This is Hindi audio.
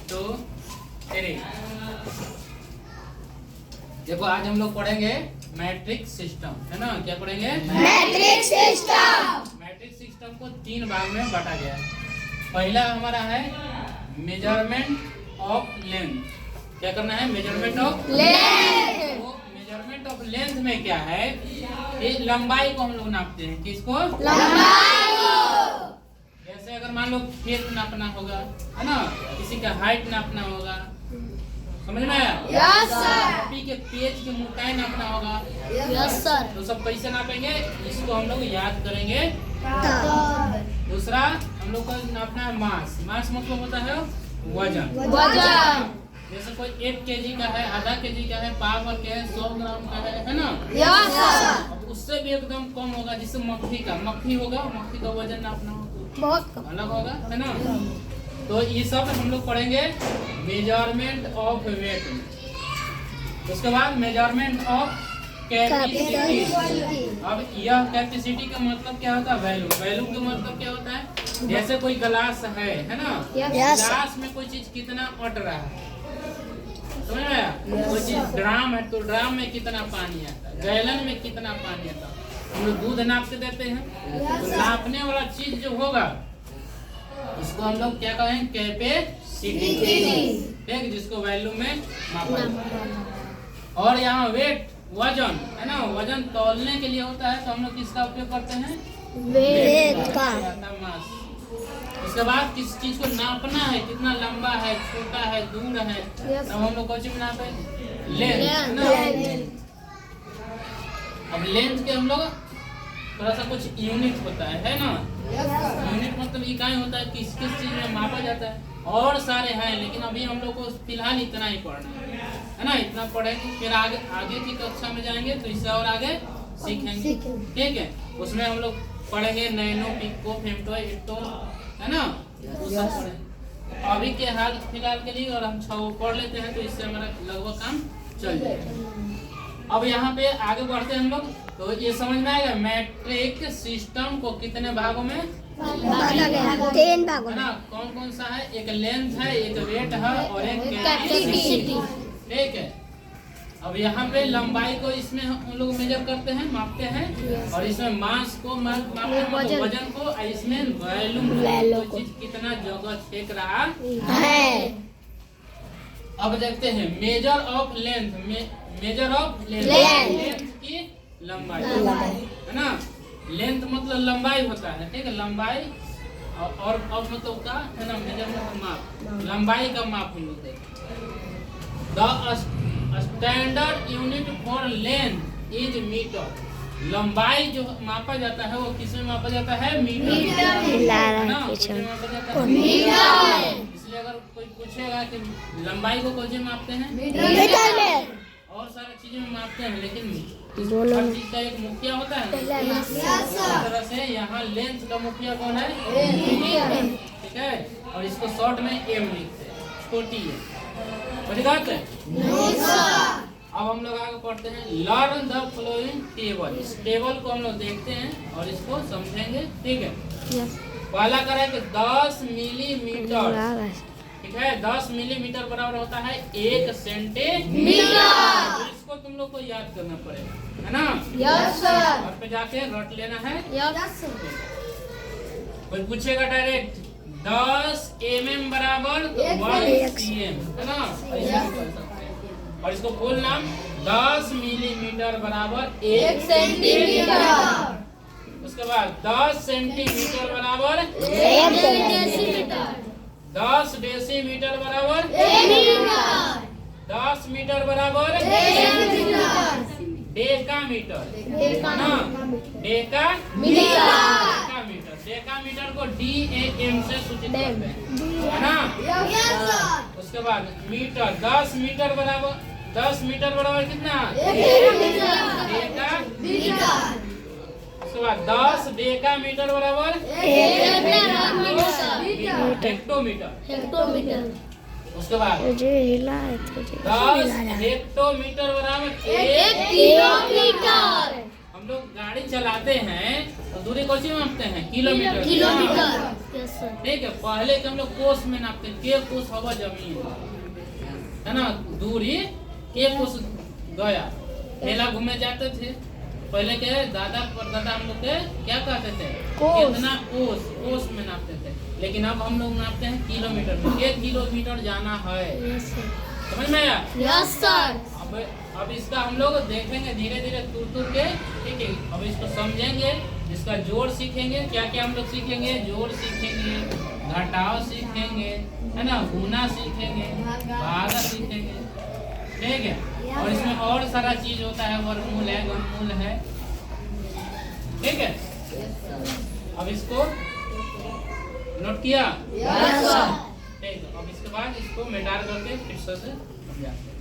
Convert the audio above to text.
2 3। देखो आज हम लोग पढ़ेंगे मैट्रिक्स सिस्टम, है ना। क्या पढ़ेंगे? Matrix system. मैट्रिक्स सिस्टम को 3 भाग में बांटा गया है। पहला हमारा है मेजरमेंट ऑफ लेंथ। क्या करना है? Measurement of length. तो मेजरमेंट ऑफ लेंथ में क्या है कि लंबाई को हम लोग नापते हैं। किसको? लंबाई को। जैसे अगर मान लो फेस नापना होगा, है ना, किसी का हाइट नापना होगा, समझ में आया? Yes sir. कॉपी के पेज की मोटाई नापना होगा, यस सर। तो सब कैसे नापेंगे? इसको हम लोग याद करेंगे। दूसरा हम लोग को नापना है मास। मास मतलब होता है वजन। वजन। जैसे कोई 1 केजी का है, आधा केजी का है, पाव भर के है, 100 ग्राम का है ना। Yes sir. अब उससे भी एकदम कम होगा, जिससे मक्खी होगा, मक्खी का वजन नापना होगा बहुत कम अलग होगा, है ना। तो ये सब हम लोग पढ़ेंगे मेजरमेंट ऑफ वेट। उसके बाद मेजरमेंट ऑफ कैपेसिटी। अब यह कैपेसिटी का मतलब क्या होता है? वैल्यू। वैल्यू का मतलब क्या होता है? जैसे कोई गिलास है ना, गिलास में कोई चीज कितना अट रहा है, समझ में आया? कोई चीज ड्राम है तो ड्राम में कितना पानी आता है, गैलन में कितना पानी आता है। हम लोग दूध नाप के देते हैं, तो नापने वाला चीज जो होगा इसको हम लोग क्या कहें? कैपेसिटी, ठीक, जिसको वैल्यू में मापा जाता है। और यहाँ वेट, वजन, है ना, वजन तौलने के लिए होता है, तो हम लोग किसका उपयोग करते हैं? वेट का। मास। उसके बाद किस चीज को नापना है, कितना लंबा है, छोटा है, दूर है, तब हम लोग कौन सी नापे? लेंथ। अब लेंथ के हम लोग थोड़ा सा कुछ यूनिट होता है ना। यूनिट मतलब इकाई होता है, किस किस चीज में मापा जाता है। और सारे हैं, लेकिन अभी हम लोग को फिलहाल इतना ही पढ़ना है ना। इतना पढ़ेंगे, फिर आगे की कक्षा में जाएंगे तो इससे और आगे सीखेंगे, ठीक है। उसमें हम लोग पढ़ेंगे नैनो, पिको, फेमटो, एटो, है ना, वो सब पढ़ेंगे। अभी के हाल फिलहाल के लिए और हम 6 पढ़ लेते हैं, तो इससे हमारा लगभग काम चल जाएगा। अब यहाँ पे आगे बढ़ते हैं हम लोग। तो ये समझ में आएगा मैट्रिक सिस्टम को कितने भागों में बांटा गया है? 3 भागों है में। ना। कौन कौन सा है? एक लेंथ है, एक वेट है और एक कैपेसिटी। ठीक है। अब यहाँ पे लंबाई को इसमें हम लोग मेजर करते हैं, मापते हैं, और इसमें मास को मापते हैं, वजन को, और इसमें वैल्यू को, चीज कितना जगह छेक रहा है। अब देखते हैं measure of length. Measure of length, length. Length की लंबाई, है ना। लेंथ मतलब लंबाई होता है, ठीक है, लंबाई। और अब मतलब का है ना, मेजर मतलब माप, लंबाई का माप हम लोग देखें। The standard unit for length is metre. लंबाई जो मापा जाता है वो किसमें मापा जाता है? मीटर, है ना, किसमें मापा जाता है? मीटर। इसलिए अगर कोई पूछेगा कि लंबाई को कैसे मापते हैं? मीटर में। और सारी चीजें में मापते हैं, लेकिन हर चीज का एक मुखिया होता है। इस तरह से यहाँ लेंथ का मुखिया कौन है? ठीक है। और इसको शॉर्ट में एम लिखते हैं, छोटी है। बड़ी बात है। अब हम लोग आगे पढ़ते हैं लर्न द फॉलोइंग टेबल। इस टेबल को हम लोग देखते हैं और इसको समझेंगे, ठीक है। पहला करें कि 10 मिलीमीटर, ठीक है, 10 मिलीमीटर बराबर होता है 1 सेंटीमीटर। तो इसको तुम लोग को याद करना पड़ेगा, है ना। Yes sir. घर पे जाके रट लेना है। Yes sir. कोई पूछेगा डायरेक्ट 10 mm बराबर 1 cm, है ना। और इसको फुल नाम 10 मिलीमीटर बराबर 1 सेंटीमीटर। उसके बाद 10 सेंटीमीटर बराबर 1 सेंटीमीटर। 10 डेसीमीटर बराबर 10 मीटर बराबर डेकामीटर, है ना। डेकामीटर को DAM से सूचित करते हैं, है ना। उसके बाद मीटर, 10 मीटर बराबर कितना? डेका। उसके बाद 10 डेकामीटर बराबर हेक्टोमीटर। उसके बाद 10 हेक्टोमीटर बराबर 1 किलोमीटर। हम हम लोग गाड़ी चलाते हैं तो दूरी कौन सी मापते हैं? किलोमीटर। किलोमीटर। Yes sir. ठीक है, पहले के हम लोग कोस में नापते हैं, के कोस हवा जमीन है ना, दूरी के कोस गया। मेला घूमने जाते थे पहले के दादा परदादा हम लोग के क्या कहते थे? कोस। कितना कोस में नापते थे, लेकिन अब हम लोग नापते हैं किलोमीटर में। 1 किलोमीटर जाना है, यस सर। समझ में आया? Yes sir. अब इसका हम लोग देखेंगे धीरे धीरे तुर के, ठीक है। अब इसको समझेंगे, इसका जोड़ सीखेंगे। क्या क्या हम लोग सीखेंगे? जोड़ सीखेंगे, घटाव सीखेंगे, है ना, गुना सीखेंगे, भागा सीखेंगे, ठीक है। और इसमें और सारा चीज होता है, वर्गमूल है, घनमूल है, ठीक है। अब इसको नोट किया? Yes sir. ठीक है। अब इसके बाद इसको मिटा करके फिर से समझाते हैं।